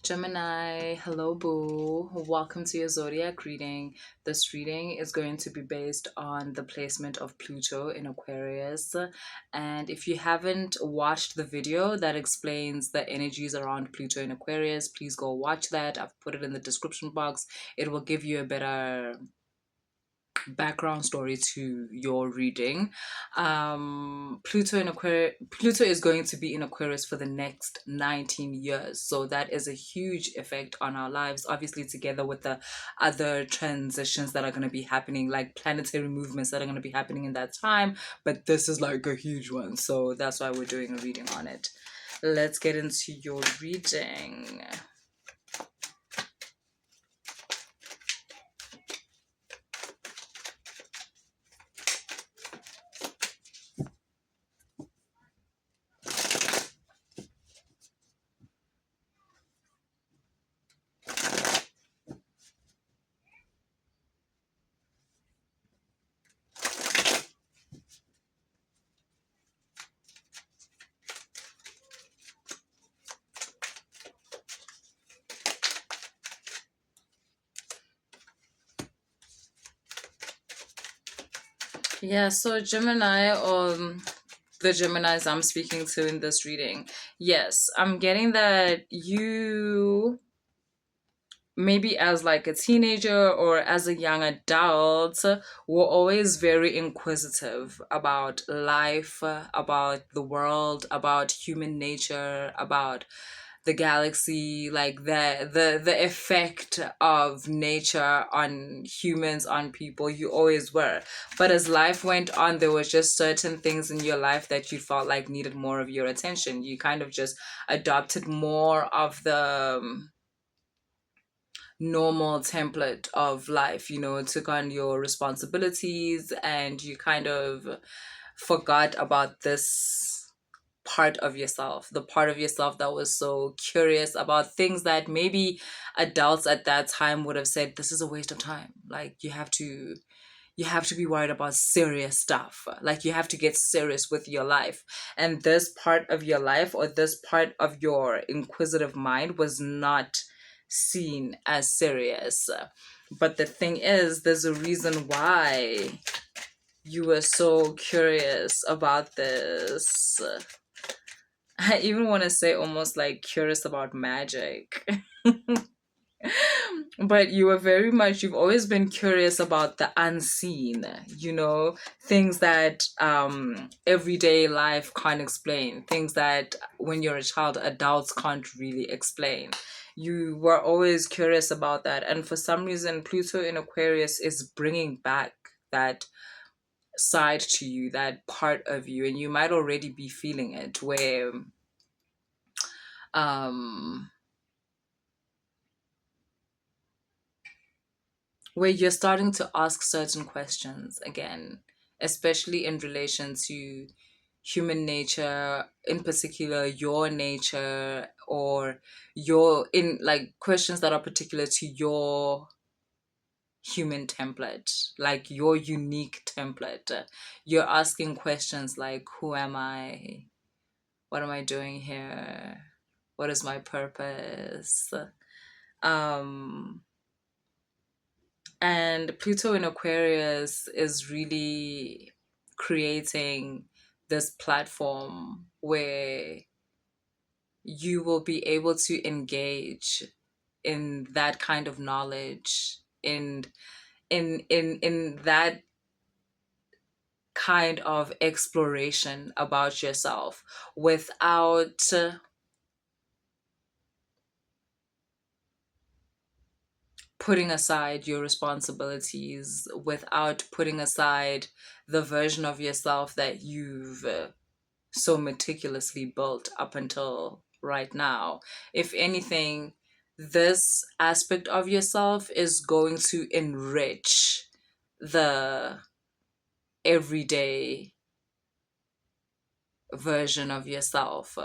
Gemini, hello boo. Welcome to your zodiac reading. This reading is going to be based on the placement of Pluto in Aquarius. And if you haven't watched the video that explains the energies around Pluto in Aquarius, please go watch that. I've put it in the description box. It will give you a better background story to your reading. Pluto is going to be in Aquarius for the next 19 years, so that is a huge effect on our lives, obviously together with the other transitions that are going to be happening, like planetary movements that are going to be happening in that time. But this is like a huge one, so that's why we're doing a reading on it. Let's get into your reading. Yeah, so Gemini, the Geminis I'm speaking to in this reading, yes, I'm getting that you, maybe as like a teenager or as a young adult, were always very inquisitive about life, about the world, about human nature, about the galaxy, like the effect of nature on humans, on people. You always were. But as life went on, there was just certain things in your life that you felt like needed more of your attention. You kind of just adopted more of the normal template of life, took on your responsibilities, and you kind of forgot about this part of yourself, the part of yourself that was so curious about things that maybe adults at that time would have said, this is a waste of time. Like, you have to be worried about serious stuff. Like, you have to get serious with your life. And this part of your life, or this part of your inquisitive mind, was not seen as serious. But the thing is, there's a reason why you were so curious about this. I even want to say almost like curious about magic. But you've always been curious about the unseen, things that everyday life can't explain, things that when you're a child, adults can't really explain. You were always curious about that. And for some reason, Pluto in Aquarius is bringing back that side to you, that part of you. And you might already be feeling it, um, where you're starting to ask certain questions again, especially in relation to human nature, in particular your nature, or your in like questions that are particular to your human template, like your unique template. You're asking questions like, who am I? What am I doing here? What is my purpose? Um, And Pluto in Aquarius is really creating this platform where you will be able to engage in that kind of knowledge, in that kind of exploration about yourself, without putting aside your responsibilities, without putting aside the version of yourself that you've so meticulously built up until right now. If anything, this aspect of yourself is going to enrich the everyday version of yourself.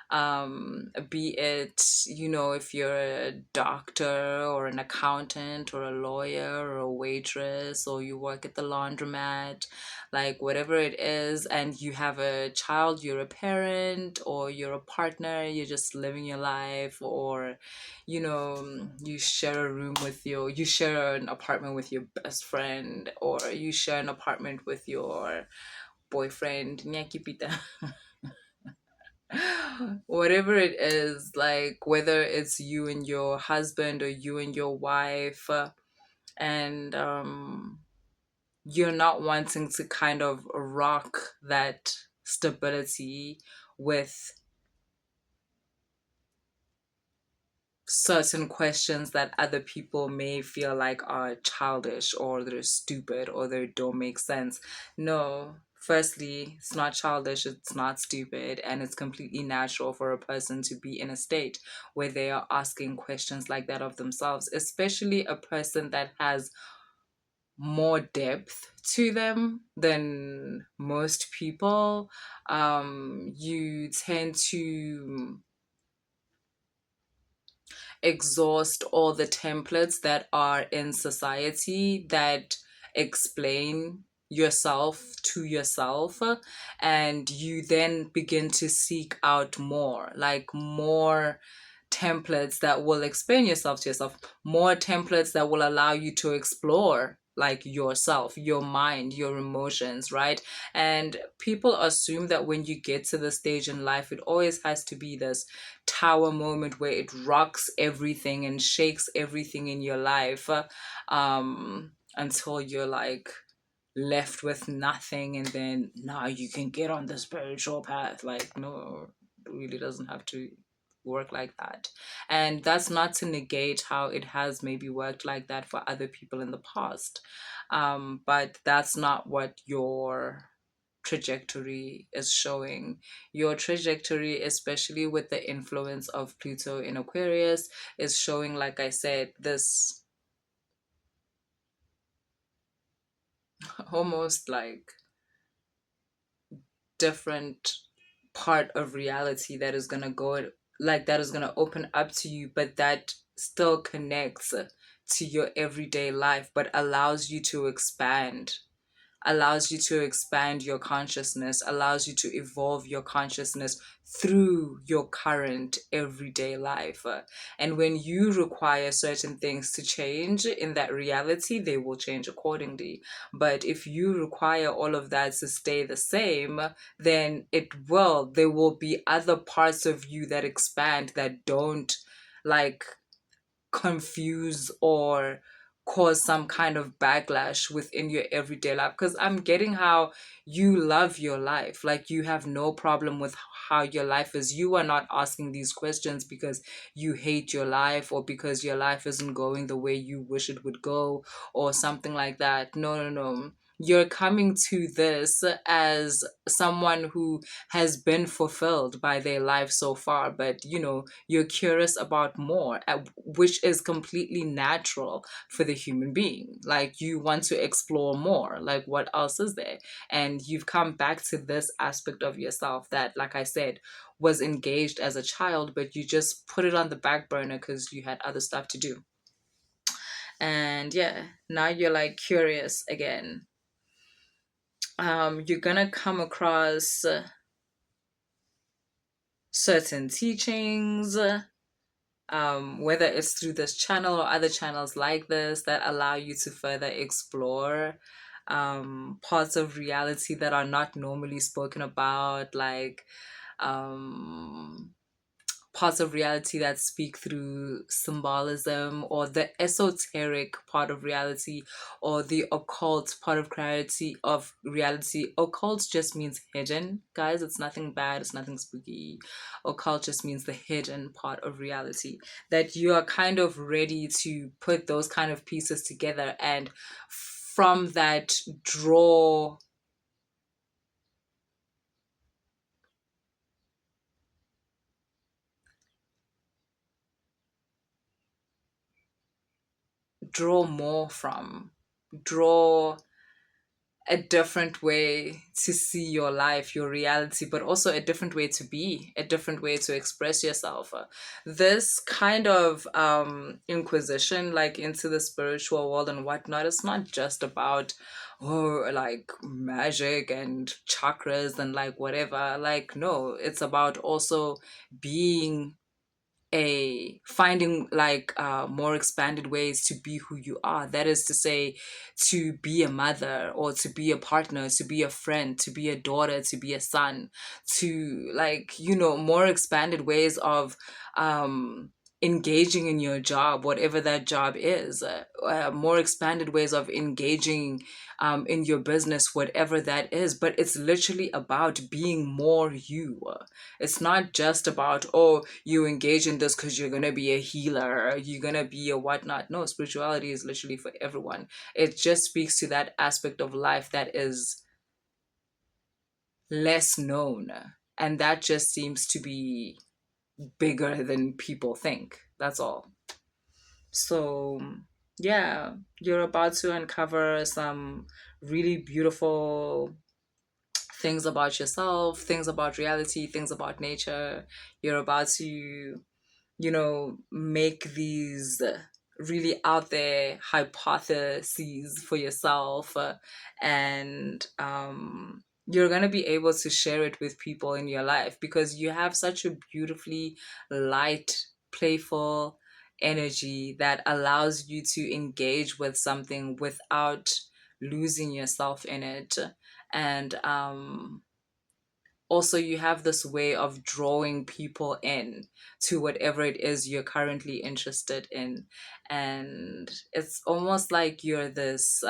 Be it, if you're a doctor or an accountant or a lawyer or a waitress, or you work at the laundromat, like whatever it is, and you have a child, you're a parent, or you're a partner, you're just living your life, or you share a room with you share an apartment with your best friend, or you share an apartment with your boyfriend, nyakipita. Whatever it is, like whether it's you and your husband or you and your wife, and you're not wanting to kind of rock that stability with certain questions that other people may feel like are childish, or they're stupid, or they don't make sense. No, firstly, it's not childish, it's not stupid, and it's completely natural for a person to be in a state where they are asking questions like that of themselves, especially a person that has more depth to them than most people. You tend to exhaust all the templates that are in society that explain yourself to yourself, and you then begin to seek out more, like more templates that will explain yourself to yourself, more templates that will allow you to explore like yourself, your mind, your emotions, right? And people assume that when you get to the stage in life, it always has to be this tower moment where it rocks everything and shakes everything in your life, until you're like left with nothing, and then now you can get on the spiritual path. Like, no, it really doesn't have to work like that. And that's not to negate how it has maybe worked like that for other people in the past, but that's not what your trajectory is showing. Your trajectory, especially with the influence of Pluto in Aquarius, is showing, like I said, this almost like different part of reality that is going to go, like that is going to open up to you, but that still connects to your everyday life, but allows you to expand your consciousness, allows you to evolve your consciousness through your current everyday life. And when you require certain things to change in that reality, they will change accordingly. But if you require all of that to stay the same, then there will be other parts of you that expand, that don't like confuse or cause some kind of backlash within your everyday life. Because I'm getting how you love your life, like you have no problem with how your life is. You are not asking these questions because you hate your life, or because your life isn't going the way you wish it would go, or something like that. No, no, no. You're coming to this as someone who has been fulfilled by their life so far, but you're curious about more, which is completely natural for the human being. Like, you want to explore more, like what else is there? And you've come back to this aspect of yourself that, like I said, was engaged as a child, but you just put it on the back burner because you had other stuff to do. And yeah, now you're like curious again. You're gonna come across certain teachings, whether it's through this channel or other channels like this, that allow you to further explore parts of reality that are not normally spoken about, like um, parts of reality that speak through symbolism, or the esoteric part of reality, or the occult part of reality. Occult just means hidden, guys. It's nothing bad, it's nothing spooky. Occult just means the hidden part of reality, that you are kind of ready to put those kind of pieces together, and from that draw more from, draw a different way to see your life, your reality, but also a different way to be, a different way to express yourself. This kind of inquisition, like into the spiritual world and whatnot, it's not just about like magic and chakras and like whatever. Like, no, it's about also being a finding like more expanded ways to be who you are, that is to say, to be a mother or to be a partner, to be a friend, to be a daughter, to be a son, to like, you know, more expanded ways of engaging in your job, whatever that job is, more expanded ways of engaging in your business, whatever that is. But it's literally about being more you. It's not just about, oh, you engage in this because you're going to be a healer, or you're going to be a whatnot. No, spirituality is literally for everyone. It just speaks to that aspect of life that is less known. And that just seems to be bigger than people think. That's all. So, yeah, you're about to uncover some really beautiful things about yourself, things about reality, things about nature. You're about to, you know, make these really out there hypotheses for yourself, and you're going to be able to share it with people in your life because you have such a beautifully light, playful energy that allows you to engage with something without losing yourself in it. And also you have this way of drawing people in to whatever it is you're currently interested in, and it's almost like you're this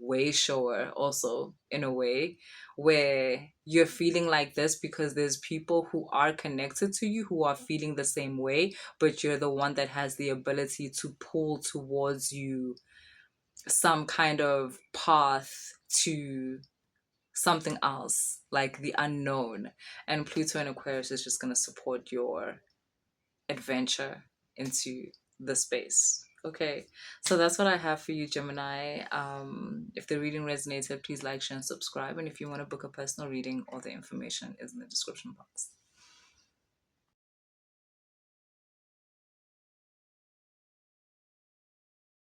way shower also, in a way, where you're feeling like this because there's people who are connected to you who are feeling the same way, but you're the one that has the ability to pull towards you some kind of path to something else, like the unknown. And Pluto and Aquarius is just going to support your adventure into the space. Okay, so that's what I have for you, Gemini. If the reading resonated, please like, share, and subscribe. And if you want to book a personal reading, all the information is in the description box.